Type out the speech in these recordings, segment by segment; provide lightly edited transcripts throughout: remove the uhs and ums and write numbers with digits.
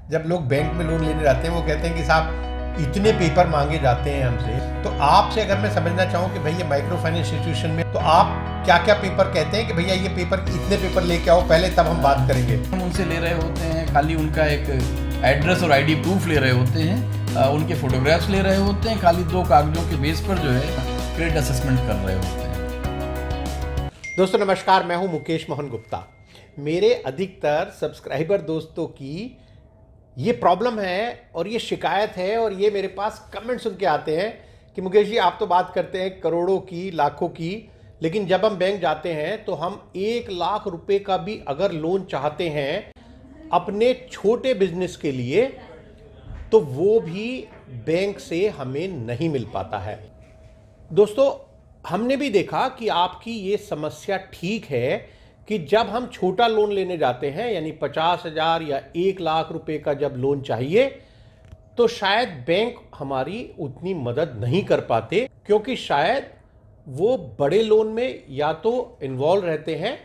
जब लोग बैंक में लोन लेने जाते हैं वो कहते हैं कि साहब इतने पेपर मांगे जाते हैं हमसे। तो आपसे अगर मैं समझना चाहूँ कि भाई ये माइक्रो फाइनेंस इंस्टीट्यूशन में तो आप क्या क्या पेपर कहते हैं कि भैया ये पेपर इतने पेपर लेके आओ पहले, तब हम बात करेंगे। हम उनसे ले रहे होते हैं, खाली उनका एक एड्रेस और आईडी प्रूफ ले रहे होते हैं, उनके फोटोग्राफ्स ले रहे होते हैं, खाली 2 कागजों के बेस पर जो है क्रेडिट असेसमेंट कर रहे होते हैं। दोस्तों नमस्कार, मैं हूं मुकेश मोहन गुप्ता। मेरे अधिकतर सब्सक्राइबर दोस्तों की ये प्रॉब्लम है और ये शिकायत है और ये मेरे पास कमेंट सुन के आते हैं कि मुकेश जी आप तो बात करते हैं करोड़ों की, लाखों की, लेकिन जब हम बैंक जाते हैं तो हम 1 लाख रुपए का भी अगर लोन चाहते हैं अपने छोटे बिजनेस के लिए तो वो भी बैंक से हमें नहीं मिल पाता है। दोस्तों हमने भी देखा कि आपकी ये समस्या ठीक है कि जब हम छोटा लोन लेने जाते हैं यानी 50,000 या 1 लाख रुपए का जब लोन चाहिए तो शायद बैंक हमारी उतनी मदद नहीं कर पाते, क्योंकि शायद वो बड़े लोन में या तो इन्वॉल्व रहते हैं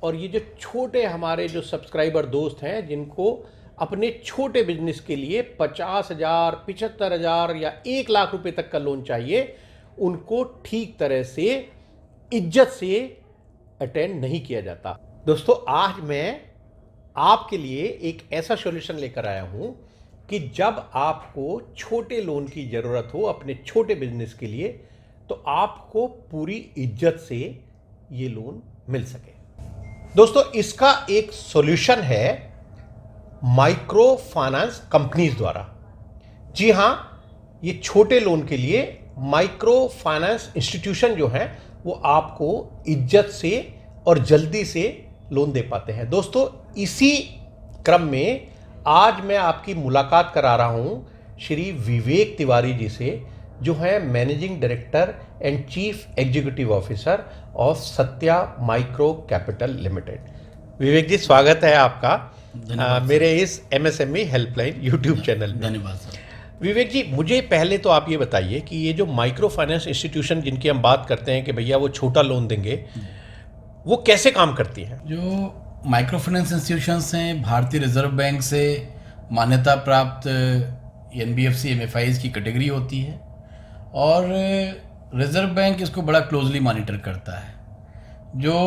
और ये जो छोटे हमारे जो सब्सक्राइबर दोस्त हैं जिनको अपने छोटे बिजनेस के लिए 50,000, 75,000 या 1 लाख रुपए तक का लोन चाहिए, उनको ठीक तरह से इज्जत से अटेंड नहीं किया जाता। दोस्तों आज मैं आपके लिए एक ऐसा सॉल्यूशन लेकर आया हूं कि जब आपको छोटे लोन की जरूरत हो अपने छोटे बिजनेस के लिए तो आपको पूरी इज्जत से ये लोन मिल सके। दोस्तों इसका एक सॉल्यूशन है माइक्रो फाइनेंस कंपनीज द्वारा। जी हां, ये छोटे लोन के लिए माइक्रो फाइनेंस इंस्टीट्यूशन जो है वो आपको इज्जत से और जल्दी से लोन दे पाते हैं। दोस्तों इसी क्रम में आज मैं आपकी मुलाकात करा रहा हूं श्री विवेक तिवारी जी से, जो है managing director and chief executive officer of Satya micro capital limited. Vivek ji स्वागत है आपका मेरे इस MSME हेल्पलाइन यूट्यूब चैनल में। धन्यवाद सर। विवेक जी मुझे पहले तो आप ये बताइए कि ये जो माइक्रो फाइनेंस इंस्टीट्यूशन जिनकी हम बात करते हैं कि भैया वो छोटा लोन देंगे, वो कैसे काम करती हैं? जो माइक्रो फाइनेंस इंस्टीट्यूशंस हैं भारतीय रिजर्व बैंक से मान्यता प्राप्त NBFC MFIs की कैटेगरी होती है और रिजर्व बैंक इसको बड़ा क्लोजली मॉनिटर करता है। जो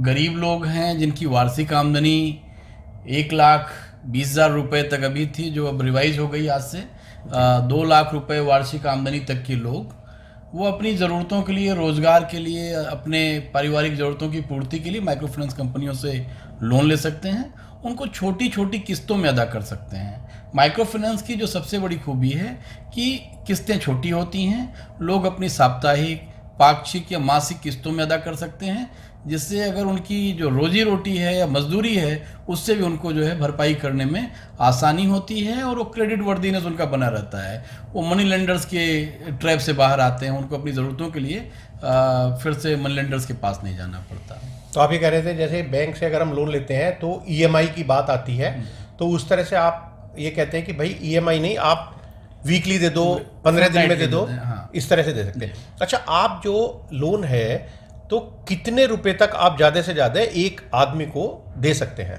गरीब लोग हैं जिनकी वार्षिक आमदनी 1,20,000 रुपये तक अभी थी, जो अब रिवाइज हो गई आज से 2 लाख रुपए वार्षिक आमदनी तक के लोग, वो अपनी ज़रूरतों के लिए, रोज़गार के लिए, अपने पारिवारिक ज़रूरतों की पूर्ति के लिए माइक्रो फाइनेंस कंपनियों से लोन ले सकते हैं। उनको छोटी छोटी किस्तों में अदा कर सकते हैं। माइक्रो फाइनेंस की जो सबसे बड़ी खूबी है कि किस्तें छोटी होती हैं, लोग अपनी साप्ताहिक, पाक्षिक या मासिक किस्तों में अदा कर सकते हैं, जिससे अगर उनकी जो रोजी रोटी है या मजदूरी है उससे भी उनको जो है भरपाई करने में आसानी होती है और वो क्रेडिट वर्दीनेस उनका बना रहता है। वो मनी लेंडर्स के ट्रैप से बाहर आते हैं, उनको अपनी ज़रूरतों के लिए फिर से मनी लेंडर्स के पास नहीं जाना पड़ता। तो आप ये कह रहे थे जैसे बैंक से अगर हम लोन लेते हैं तो EMI की बात आती है, तो उस तरह से आप ये कहते हैं कि भाई EMI नहीं, आप वीकली दे दो, 15 दिन में दे दो, हाँ। इस तरह से दे सकते हैं। अच्छा, आप जो लोन है तो कितने रुपए तक आप ज़्यादा से ज़्यादा एक आदमी को दे सकते हैं?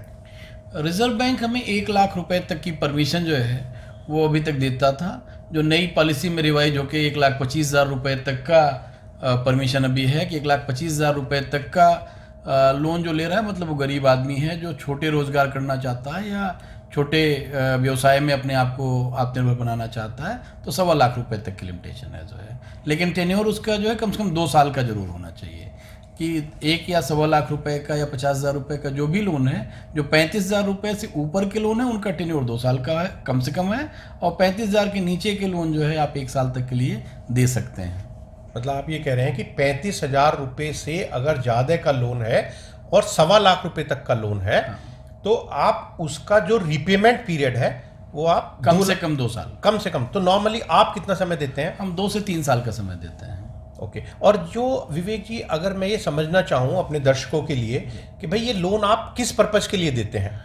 रिजर्व बैंक हमें 1 लाख रुपए तक की परमिशन जो है वो अभी तक देता था। जो नई पॉलिसी में रिवाइज होकर 1,25,000 रुपये तक का परमिशन अभी है कि 1,25,000 रुपये तक का लोन जो ले रहा है, मतलब वो गरीब आदमी है जो छोटे रोजगार करना चाहता है या छोटे व्यवसाय में अपने आप को आत्मनिर्भर बनाना चाहता है, तो 1.25 लाख रुपए तक की लिमिटेशन है जो है। लेकिन टेन्योर उसका जो है कम से कम 2 साल का जरूर होना चाहिए कि 1 या 1.25 लाख रुपए का या 50,000 रुपये का जो भी लोन है, जो 35,000 रुपये से ऊपर के लोन है उनका टेन्योर 2 साल का है, कम से कम है, और 35,000 के नीचे के लोन जो है आप 1 साल तक के लिए दे सकते हैं। मतलब आप ये कह रहे हैं कि 35,000 रुपये से अगर ज़्यादा का लोन है और 1.25 लाख रुपए तक का लोन है, हाँ। तो आप उसका जो रिपेमेंट पीरियड है वो आप कम से कम 2 साल, कम से कम। तो नॉर्मली आप कितना समय देते हैं? हम 2 से 3 साल का समय देते हैं। ओके। और जो विवेक जी, अगर मैं ये समझना चाहूँ अपने दर्शकों के लिए कि भाई ये लोन आप किस पर्पज़ के लिए देते हैं?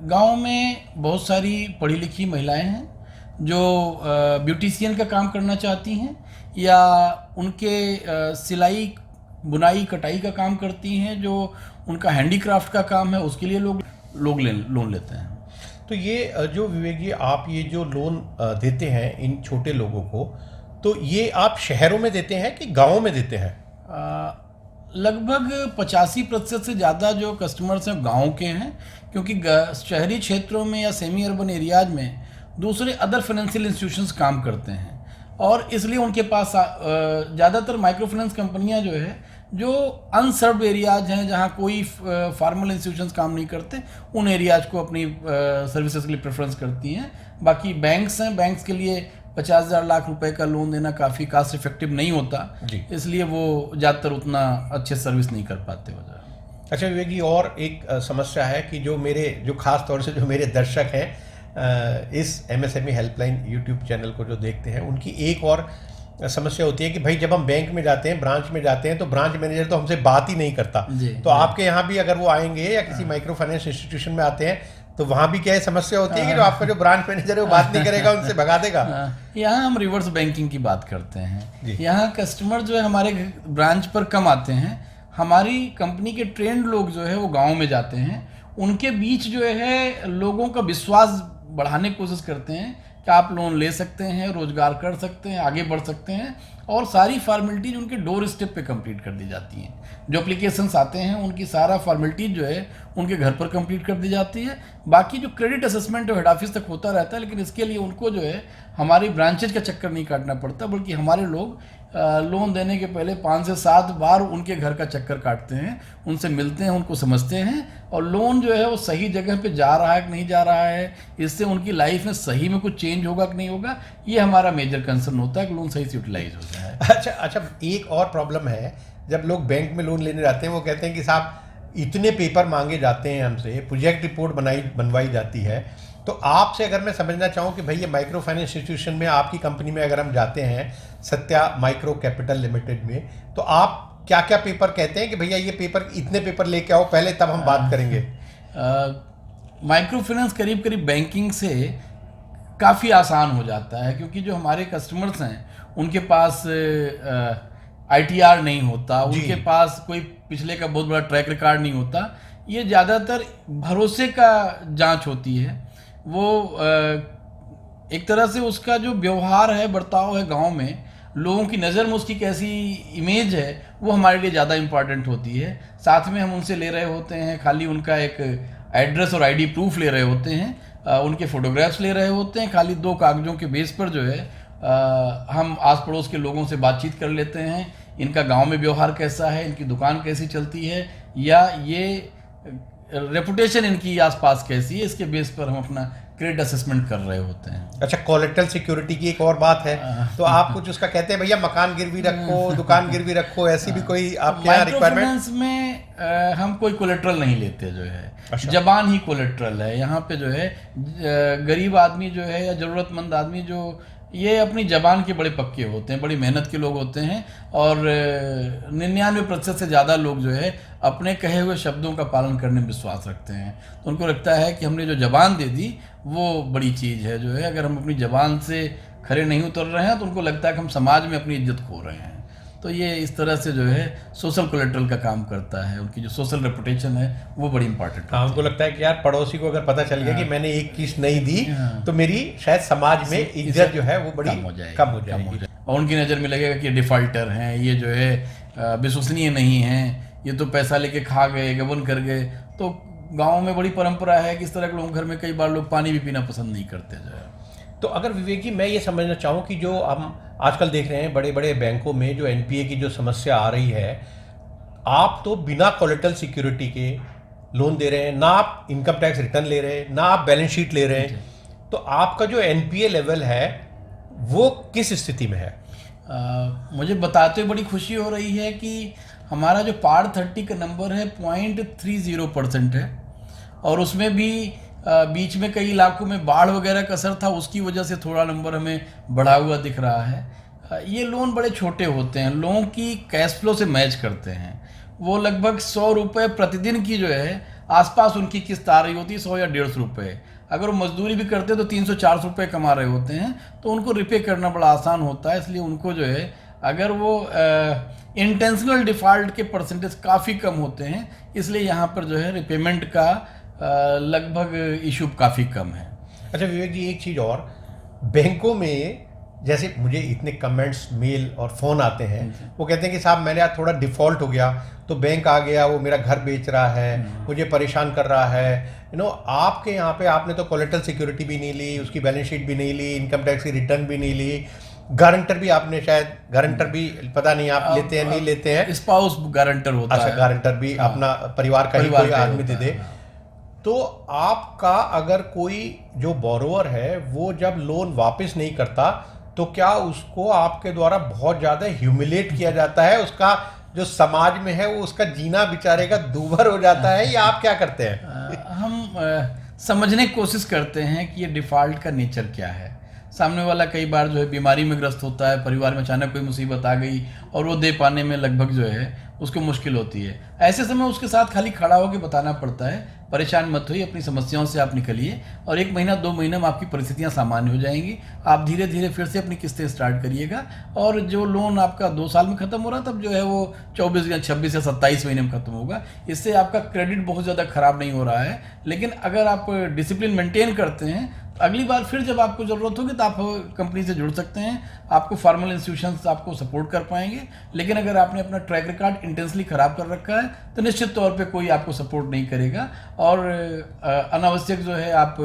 गांव में बहुत सारी पढ़ी लिखी महिलाएं हैं जो ब्यूटिशियन का काम करना चाहती हैं या उनके सिलाई, बुनाई, कटाई का काम करती हैं, जो उनका हैंडीक्राफ्ट का काम है, उसके लिए लोग लोन लेते हैं। तो ये जो विवेक जी आप ये जो लोन देते हैं इन छोटे लोगों को, तो ये आप शहरों में देते हैं कि गाँव में देते हैं? लगभग 85% से ज़्यादा जो कस्टमर्स हैं गांव के हैं, क्योंकि शहरी क्षेत्रों में या सेमी अर्बन एरियाज में दूसरे अदर फाइनेंशियल इंस्टीट्यूशंस काम करते हैं, और इसलिए उनके पास ज़्यादातर माइक्रो फाइनेंस कंपनियां जो है जो अनसर्व्ड एरियाज हैं जहां कोई फार्मल इंस्टीट्यूशंस काम नहीं करते, उन एरियाज को अपनी सर्विसेज के लिए प्रेफरेंस करती हैं। बाकी बैंक्स हैं, बैंक्स के लिए 50,000 लाख रुपए का लोन देना काफ़ी कास्ट इफेक्टिव नहीं होता, इसलिए वो ज़्यादातर उतना अच्छे सर्विस नहीं कर पाते वजह। अच्छा विवेक जी, और एक समस्या है कि जो खास तौर से जो मेरे दर्शक हैं इस MSME हेल्पलाइन यूट्यूब चैनल को जो देखते हैं, उनकी एक और समस्या होती है कि भाई जब हम बैंक में जाते हैं, ब्रांच में जाते हैं, तो ब्रांच मैनेजर तो हमसे बात ही नहीं करता। तो आपके यहाँ भी अगर वो आएंगे या किसी माइक्रो फाइनेंस इंस्टीट्यूशन में आते हैं, तो वहाँ भी क्या है समस्या होती है कि जो आपका जो ब्रांच मैनेजर है वो बात नहीं करेगा, उनसे भगा देगा? यहाँ हम रिवर्स बैंकिंग की बात करते हैं। यहाँ कस्टमर जो है हमारे ब्रांच पर कम आते हैं, हमारी कंपनी के ट्रेंड लोग जो है वो गाँव में जाते हैं, उनके बीच जो है लोगों का विश्वास बढ़ाने की कोशिश करते हैं कि आप लोन ले सकते हैं, रोजगार कर सकते हैं, आगे बढ़ सकते हैं, और सारी फॉर्मेलिटीज उनके डोर स्टेप पे कंप्लीट कर दी जाती हैं। जो एप्लीकेशंस आते हैं उनकी सारा फॉर्मेलिटीज जो है उनके घर पर कंप्लीट कर दी जाती है। बाकी जो क्रेडिट असेसमेंट है हेड ऑफिस तक होता रहता है, लेकिन इसके लिए उनको जो है हमारी ब्रांचेज का चक्कर नहीं काटना पड़ता, बल्कि हमारे लोग लोन देने के पहले 5 से 7 बार उनके घर का चक्कर काटते हैं, उनसे मिलते हैं, उनको समझते हैं, और लोन जो है वो सही जगह पे जा रहा है कि नहीं जा रहा है, इससे उनकी लाइफ में सही में कुछ चेंज होगा कि नहीं होगा, ये हमारा मेजर कंसर्न होता है कि लोन सही से यूटिलाइज हो जाए। अच्छा, एक और प्रॉब्लम है, जब लोग बैंक में लोन लेने जाते हैं वो कहते हैं कि साहब इतने पेपर मांगे जाते हैं हमसे, प्रोजेक्ट रिपोर्ट बनवाई जाती है। तो आपसे अगर मैं समझना चाहूँ कि भाई ये माइक्रो फाइनेंस इंस्टीट्यूशन में आपकी कंपनी में अगर हम जाते हैं, सत्या माइक्रो कैपिटल लिमिटेड में, तो आप क्या क्या पेपर कहते हैं कि भैया ये पेपर इतने पेपर लेके आओ पहले, तब हम बात करेंगे? माइक्रो फाइनेंस करीब बैंकिंग से काफ़ी आसान हो जाता है, क्योंकि जो हमारे कस्टमर्स हैं उनके पास ITR नहीं होता, उनके पास कोई पिछले का बहुत बड़ा ट्रैक रिकॉर्ड नहीं होता, ये ज़्यादातर भरोसे का जांच होती है। वो एक तरह से उसका जो व्यवहार है, बर्ताव है गांव में, लोगों की नज़र में उसकी कैसी इमेज है, वो हमारे लिए ज़्यादा इम्पॉर्टेंट होती है। साथ में हम उनसे ले रहे होते हैं खाली उनका एक एड्रेस और ID प्रूफ ले रहे होते हैं, उनके फोटोग्राफ्स ले रहे होते हैं, खाली 2 कागज़ों के बेस पर जो है हम आस पड़ोस के लोगों से बातचीत कर लेते हैं, इनका गांव में व्यवहार कैसा है, इनकी दुकान कैसी चलती है, या ये रेपुटेशन इनकी आसपास कैसी है, इसके बेस पर हम अपना क्रेडिट असेसमेंट कर रहे होते हैं। अच्छा, कोलेटरल सिक्योरिटी की एक और बात है, तो आप कुछ उसका कहते हैं भैया मकान गिरवी रखो, दुकान गिरवी रखो, ऐसी भी कोई आपके यहाँ रिक्वायरमेंट? माइक्रो फाइनेंस में हम कोई कोलेटरल नहीं लेते जो है। अच्छा। जबान ही कोलेटरल है यहाँ पे जो है। गरीब आदमी जो है या ज़रूरतमंद आदमी जो ये अपनी जबान के बड़े पक्के होते हैं, बड़ी मेहनत के लोग होते हैं, और 99% से ज़्यादा लोग जो है अपने कहे हुए शब्दों का पालन करने में विश्वास रखते हैं। तो उनको लगता है कि हमने जो जबान दे दी वो बड़ी चीज़ है जो है। अगर हम अपनी जबान से खरे नहीं उतर रहे हैं तो उनको लगता है कि हम समाज में अपनी इज्जत खो रहे हैं। तो ये इस तरह से जो है सोशल कोलेटरल का काम करता है, उनकी जो सोशल रेपुटेशन है वो बड़ी इंपॉर्टेंट है। उनको लगता है कि यार पड़ोसी को अगर पता चल गया कि मैंने एक किस्त नहीं दी तो मेरी शायद समाज में इज्जत जो है वो बड़ी कम हो जाएगी, और उनकी नज़र में लगेगा कि डिफॉल्टर हैं, ये जो है विश्वसनीय नहीं हैं, ये तो पैसा लेके खा गए, गबन कर गए। तो गाँव में बड़ी परंपरा है कि इस तरह के लोग घर में कई बार लोग पानी भी पीना पसंद नहीं करते जो है। तो अगर विवेक जी मैं ये समझना चाहूँ कि जो हम आजकल देख रहे हैं बड़े बड़े बैंकों में जो NPA की जो समस्या आ रही है, आप तो बिना कोलेटरल सिक्योरिटी के लोन दे रहे हैं, ना आप इनकम टैक्स रिटर्न ले रहे हैं, ना आप बैलेंस शीट ले रहे हैं, तो आपका जो NPA लेवल है वो किस स्थिति में है? मुझे बताते हुए बड़ी खुशी हो रही है कि हमारा जो PAR 30 का नंबर है 0.30% है, और उसमें भी बीच में कई इलाकों में बाढ़ वगैरह का असर था, उसकी वजह से थोड़ा नंबर हमें बढ़ा हुआ दिख रहा है। ये लोन बड़े छोटे होते हैं, लोगों की कैश फ्लो से मैच करते हैं। वो लगभग 100 रुपये प्रतिदिन की जो है आसपास उनकी किस्त आ रही होती है, 100 या 150 रुपये। अगर वो मजदूरी भी करते हैं तो 300-400 रुपये कमा रहे होते हैं, तो उनको रिपे करना बड़ा आसान होता है। इसलिए उनको जो है अगर वो इंटेंशनल डिफ़ॉल्ट के परसेंटेज काफ़ी कम होते हैं, इसलिए यहाँ पर जो है रिपेमेंट का लगभग इशू काफ़ी कम है। अच्छा विवेक जी, एक चीज़ और, बैंकों में जैसे मुझे इतने कमेंट्स, मेल और फ़ोन आते हैं, वो कहते हैं कि साहब मैंने आज थोड़ा डिफ़ॉल्ट हो गया तो बैंक आ गया, वो मेरा घर बेच रहा है, मुझे परेशान कर रहा है। आपके यहाँ पे आपने तो कोलेटरल सिक्योरिटी भी नहीं ली, उसकी बैलेंस शीट भी नहीं ली, इनकम टैक्स की रिटर्न भी नहीं ली, गारंटर भी आपने शायद, गारंटर भी पता नहीं आप लेते हैं नहीं लेते हैं, स्पाउस गारंटर होता है। अच्छा, गारंटर भी अपना परिवार का ही कोई आदमी दे दे। तो आपका अगर कोई जो बोरोवर है वो जब लोन वापस नहीं करता तो क्या उसको आपके द्वारा बहुत ज़्यादा ह्यूमिलेट किया जाता है, उसका जो समाज में है वो उसका जीना बेचारे का दूभर हो जाता है, या आप क्या करते हैं? हम समझने की कोशिश करते हैं कि ये डिफ़ॉल्ट का नेचर क्या है। सामने वाला कई बार जो है बीमारी में ग्रस्त होता है, परिवार में अचानक कोई मुसीबत आ गई और वो दे पाने में लगभग जो है उसको मुश्किल होती है। ऐसे समय उसके साथ खाली खड़ा होकर बताना पड़ता है, परेशान मत होइए, अपनी समस्याओं से आप निकलिए और 1 महीना 2 महीने में आपकी परिस्थितियां सामान्य हो जाएंगी। आप धीरे धीरे फिर से अपनी किस्तें स्टार्ट करिएगा और जो लोन आपका 2 साल में ख़त्म हो रहा तब जो है वो 24 या 26 या 27 महीने में ख़त्म होगा। इससे आपका क्रेडिट बहुत ज़्यादा ख़राब नहीं हो रहा है। लेकिन अगर आप डिसिप्लिन मेंटेन करते हैं तो अगली बार फिर जब आपको ज़रूरत होगी तो आप कंपनी से जुड़ सकते हैं, आपको फॉर्मल इंस्टीट्यूशंस आपको सपोर्ट कर पाएंगे। लेकिन अगर आपने अपना ट्रैक रिकॉर्ड इंटेंसली ख़राब कर रखा है तो निश्चित तौर पे कोई आपको सपोर्ट नहीं करेगा और अनावश्यक जो है आप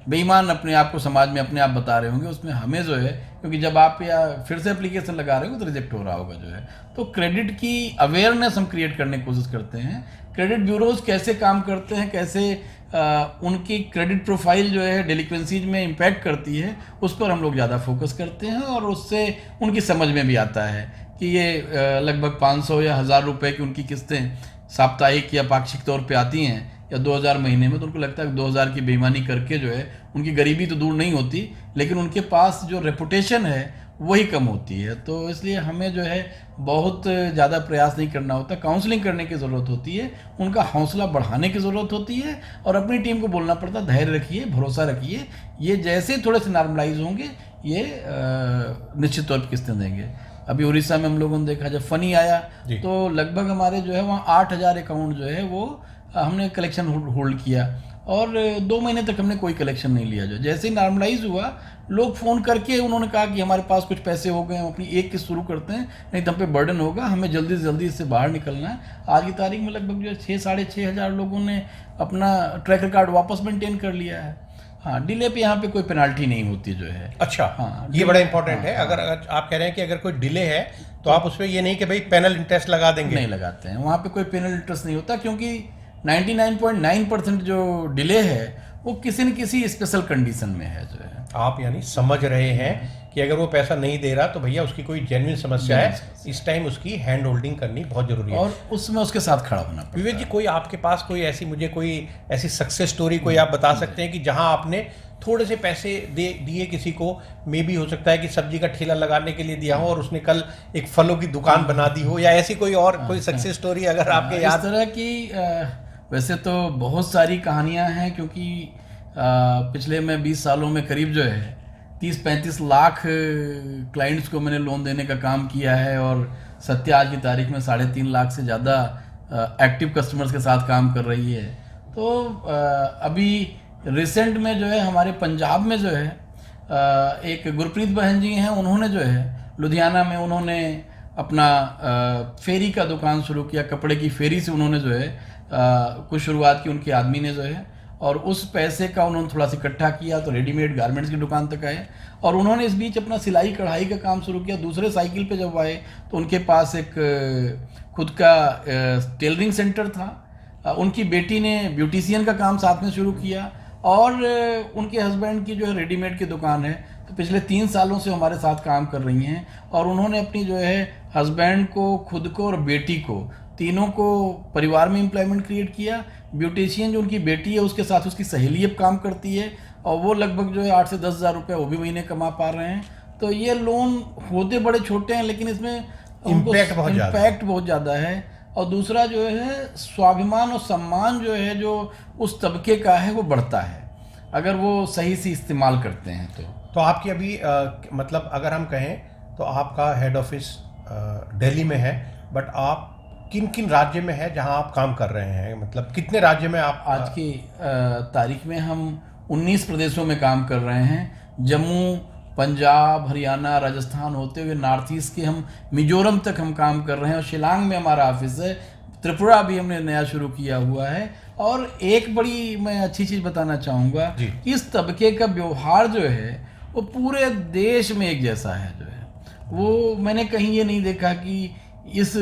बेईमान अपने आप को समाज में अपने आप बता रहे होंगे। उसमें हमें जो है, क्योंकि जब आप या फिर से एप्लीकेशन लगा रहे हो तो रिजेक्ट हो रहा होगा जो है, तो क्रेडिट की अवेयरनेस हम क्रिएट करने की कोशिश करते हैं। क्रेडिट ब्यूरोज कैसे काम करते हैं, कैसे उनकी क्रेडिट प्रोफाइल जो है डेलिक्वेंसीज में इम्पैक्ट करती है, उस पर हम लोग ज़्यादा फोकस करते हैं और उससे उनकी समझ में भी आता है कि ये लगभग 500 या 1000 रुपये की उनकी किस्तें साप्ताहिक या पाक्षिक तौर पे आती हैं या 2000 महीने में, तो उनको लगता है कि 2000 की बेईमानी करके जो है उनकी गरीबी तो दूर नहीं होती, लेकिन उनके पास जो रेपुटेशन है वही कम होती है। तो इसलिए हमें जो है बहुत ज़्यादा प्रयास नहीं करना होता, काउंसलिंग करने की ज़रूरत होती है, उनका हौसला बढ़ाने की ज़रूरत होती है और अपनी टीम को बोलना पड़ता है धैर्य रखिए, भरोसा रखिए, ये जैसे थोड़े से नॉर्मलाइज होंगे ये निश्चित तौर पर किस्तें देंगे। अभी उड़ीसा में हम लोगों ने देखा जब फनी आया तो लगभग हमारे जो है वहाँ 8000 अकाउंट जो है वो हमने कलेक्शन होल्ड किया और 2 महीने तक हमने कोई कलेक्शन नहीं लिया। जो जैसे ही नॉर्मलाइज हुआ लोग फ़ोन करके उन्होंने कहा कि हमारे पास कुछ पैसे हो गए, हम अपनी एक किस्त शुरू करते हैं, नहीं तो हम पे बर्डन होगा, हमें जल्दी से जल्दी इससे बाहर निकलना है। आज की तारीख में लगभग जो है 6-6,500 लोगों ने अपना ट्रैक रिकॉर्ड वापस मेंटेन कर लिया है। हाँ, डिले पे यहाँ पे कोई पेनाल्टी नहीं होती जो है। अच्छा, हाँ, ये बड़ा इंपॉर्टेंट है। अगर आप कह रहे हैं कि अगर कोई डिले है तो आप उसमें ये नहीं कि भाई पेनल इंटरेस्ट लगा देंगे, नहीं लगाते हैं, वहाँ पे कोई पेनल इंटरेस्ट नहीं होता क्योंकि 99.9% जो डिले है वो किसी न किसी स्पेशल कंडीशन में है जो है। आप यानी समझ रहे हैं कि अगर वो पैसा नहीं दे रहा तो भैया उसकी कोई जेन्युइन समस्या है, इस टाइम उसकी हैंड होल्डिंग करनी बहुत जरूरी है और उसमें उसके साथ खड़ा होना पड़ता है। विवेक जी, कोई आपके पास कोई ऐसी, मुझे कोई ऐसी सक्सेस स्टोरी कोई आप बता सकते हैं कि जहां आपने थोड़े से पैसे दिए किसी को, मे भी हो सकता है कि सब्जी का ठेला लगाने के लिए दिया हो और उसने कल एक फलों की दुकान बना दी हो, या ऐसी कोई और कोई सक्सेस स्टोरी अगर आपके याद? इस तरह की वैसे तो बहुत सारी कहानियां हैं क्योंकि पिछले में 20 सालों में करीब जो है 30-35 लाख क्लाइंट्स को मैंने लोन देने का काम किया है और सत्या आज की तारीख में 3.5 लाख से ज़्यादा एक्टिव कस्टमर्स के साथ काम कर रही है। तो अभी रिसेंट में जो है हमारे पंजाब में जो है एक गुरप्रीत बहन जी हैं, उन्होंने जो है लुधियाना में उन्होंने अपना फेरी का दुकान शुरू किया, कपड़े की फेरी से उन्होंने जो है कुछ शुरुआत की उनके आदमी ने जो है, और उस पैसे का उन्होंने थोड़ा सा इकट्ठा किया तो रेडीमेड गारमेंट्स की दुकान तक आए और उन्होंने इस बीच अपना सिलाई कढ़ाई का काम शुरू किया। दूसरे साइकिल पे जब आए तो उनके पास एक खुद का टेलरिंग सेंटर था, उनकी बेटी ने ब्यूटिशियन का काम साथ में शुरू किया और उनके हस्बैंड की जो है रेडीमेड की दुकान है। तो पिछले 3 सालों से हमारे साथ काम कर रही हैं और उन्होंने अपनी जो है हस्बैंड को, खुद को और बेटी को, तीनों को परिवार में एम्प्लॉयमेंट क्रिएट किया। ब्यूटिशियन जो उनकी बेटी है उसके साथ उसकी सहेली अब काम करती है और वो लगभग जो है 8 से 10 हज़ार रुपये वो भी महीने कमा पा रहे हैं। तो ये लोन होते बड़े छोटे हैं लेकिन इसमें इम्पैक्ट बहुत ज़्यादा है। और दूसरा जो है स्वाभिमान और सम्मान जो है जो उस तबके का है वो बढ़ता है अगर वो सही से इस्तेमाल करते हैं। तो आपकी अभी मतलब अगर हम कहें तो आपका हेड ऑफिस दिल्ली में है, बट आप किन किन राज्य में है जहां आप काम कर रहे हैं, मतलब कितने राज्य में आप? आज की तारीख में हम 19 प्रदेशों में काम कर रहे हैं। जम्मू, पंजाब, हरियाणा, राजस्थान होते हुए नॉर्थ ईस्ट के हम मिजोरम तक हम काम कर रहे हैं, और शिलांग में हमारा ऑफिस है। त्रिपुरा भी हमने नया शुरू किया हुआ है। और एक बड़ी मैं अच्छी चीज़ बताना चाहूँगा कि इस तबके का व्यवहार जो है वो पूरे देश में एक जैसा है। जो है वो मैंने कहीं ये नहीं देखा कि इस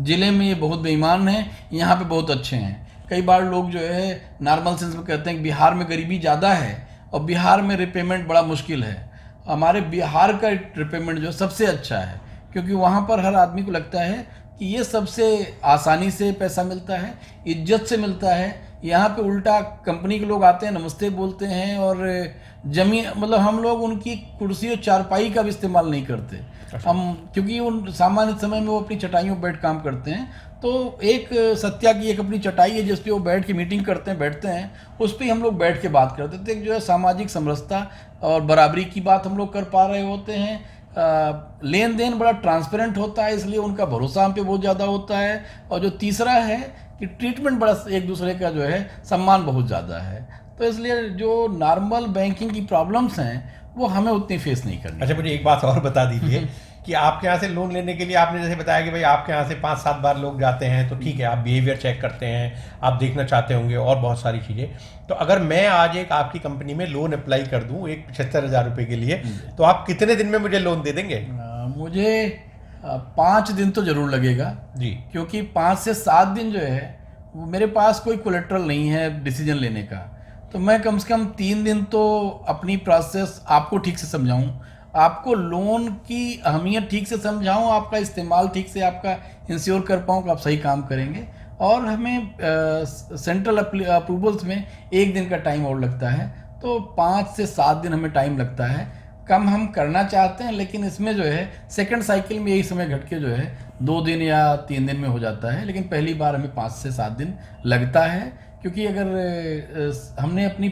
ज़िले में ये बहुत बेईमान हैं, यहाँ पे बहुत अच्छे हैं। कई बार लोग जो है नॉर्मल सेंस में कहते हैं कि बिहार में गरीबी ज़्यादा है और बिहार में रिपेमेंट बड़ा मुश्किल है। हमारे बिहार का रिपेमेंट जो सबसे अच्छा है, क्योंकि वहाँ पर हर आदमी को लगता है कि ये सबसे आसानी से पैसा मिलता है, इज्जत से मिलता है। यहाँ पे उल्टा कंपनी के लोग आते हैं, नमस्ते बोलते हैं, और जमीन मतलब हम लोग उनकी कुर्सी और चारपाई का भी इस्तेमाल नहीं करते हम, क्योंकि उन सामान्य समय में वो अपनी चटाइयों पर बैठ काम करते हैं। तो एक सत्या की एक अपनी चटाई है जिस पे वो बैठ के मीटिंग करते हैं, बैठते हैं, उस पर हम लोग बैठ के बात करते थे। जो है सामाजिक समरसता और बराबरी की बात हम लोग कर पा रहे होते हैं। लेन देन बड़ा ट्रांसपेरेंट होता है, इसलिए उनका भरोसा हम पे बहुत ज़्यादा होता है। और जो तीसरा है कि ट्रीटमेंट बड़ा एक दूसरे का जो है सम्मान बहुत ज़्यादा है। तो इसलिए जो नॉर्मल बैंकिंग की प्रॉब्लम्स हैं वो हमें उतनी फेस नहीं करनी। अच्छा, मुझे एक बात और बता दीजिए कि आपके यहाँ से लोन लेने के लिए आपने जैसे बताया कि भाई आपके यहाँ से 5-7 बार लोग जाते हैं, तो ठीक है, आप बिहेवियर चेक करते हैं, आप देखना चाहते होंगे और बहुत सारी चीज़ें। तो अगर मैं आज एक आपकी कंपनी में लोन अप्लाई कर दूं एक 75,000 रुपये के लिए, तो आप कितने दिन में मुझे लोन दे देंगे? मुझे 5 दिन तो ज़रूर लगेगा जी, क्योंकि 5 से 7 दिन जो है वो मेरे पास कोई कोलेट्रल नहीं है डिसीजन लेने का। तो मैं कम से कम 3 दिन तो अपनी प्रोसेस आपको ठीक से समझाऊं, आपको लोन की अहमियत ठीक से समझाऊं, आपका इस्तेमाल ठीक से आपका इंश्योर कर पाऊं कि आप सही काम करेंगे। और हमें सेंट्रल अप्रूवल्स में 1 दिन का टाइम और लगता है, तो 5 से 7 दिन हमें टाइम लगता है। कम हम करना चाहते हैं, लेकिन इसमें जो है सेकंड साइकिल में यही समय घट के जो है 2 दिन या 3 दिन में हो जाता है। लेकिन पहली बार हमें 5 से 7 दिन लगता है, क्योंकि अगर हमने अपनी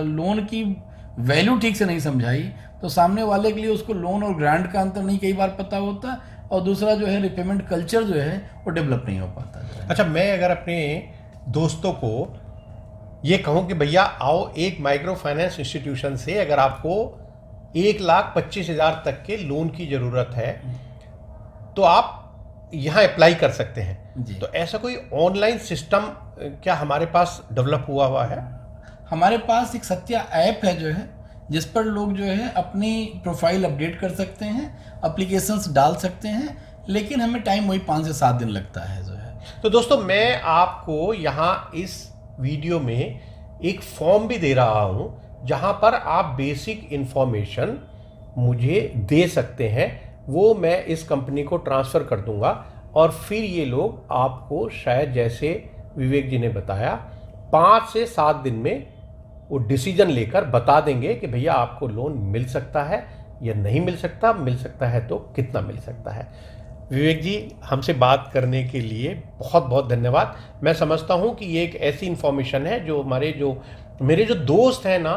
लोन की वैल्यू ठीक से नहीं समझाई तो सामने वाले के लिए उसको लोन और ग्रांट का अंतर नहीं कई बार पता होता, और दूसरा जो है रिपेमेंट कल्चर जो है वो डेवलप नहीं हो पाता। अच्छा, मैं अगर अपने दोस्तों को ये कहूँ कि भैया आओ एक माइक्रो फाइनेंस इंस्टीट्यूशन से, अगर आपको 1,25,000 तक के लोन की ज़रूरत है तो आप यहाँ अप्लाई कर सकते हैं। तो ऐसा कोई ऑनलाइन सिस्टम क्या हमारे पास डेवलप हुआ है? हमारे पास एक सत्या ऐप है जो है, जिस पर लोग जो है अपनी प्रोफाइल अपडेट कर सकते हैं, एप्लीकेशंस डाल सकते हैं, लेकिन हमें टाइम वही 5 से 7 दिन लगता है जो है। तो दोस्तों, मैं आपको यहाँ इस वीडियो में एक फॉर्म भी दे रहा हूँ जहाँ पर आप बेसिक इन्फॉर्मेशन मुझे दे सकते हैं, वो मैं इस कंपनी को ट्रांसफ़र कर दूंगा, और फिर ये लोग आपको शायद जैसे विवेक जी ने बताया 5 से 7 दिन में वो डिसीजन लेकर बता देंगे कि भैया आपको लोन मिल सकता है या नहीं मिल सकता है तो कितना मिल सकता है। विवेक जी, हमसे बात करने के लिए बहुत बहुत धन्यवाद। मैं समझता हूँ कि ये एक ऐसी इन्फॉर्मेशन है जो मेरे जो दोस्त हैं ना,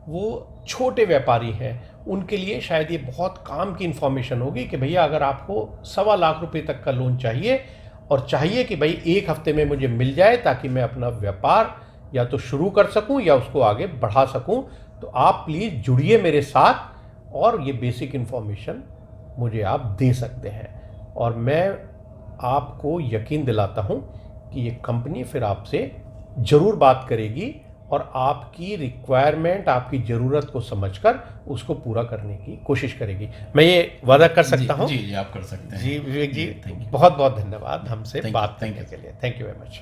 वो छोटे व्यापारी हैं, उनके लिए शायद ये बहुत काम की इन्फॉर्मेशन होगी कि भैया अगर आपको 1.25 लाख रुपए तक का लोन चाहिए, और चाहिए कि भाई 1 हफ्ते में मुझे मिल जाए ताकि मैं अपना व्यापार या तो शुरू कर सकूं या उसको आगे बढ़ा सकूं, तो आप प्लीज़ जुड़िए मेरे साथ और ये बेसिक इन्फॉर्मेशन मुझे आप दे सकते हैं। और मैं आपको यकीन दिलाता हूं कि ये कंपनी फिर आपसे ज़रूर बात करेगी और आपकी रिक्वायरमेंट, आपकी ज़रूरत को समझकर उसको पूरा करने की कोशिश करेगी। मैं ये वादा कर सकता हूँ। जी, आप कर सकते हैं। जी विवेक जी, बहुत बहुत धन्यवाद हमसे बात करने के लिए। Thank you very much.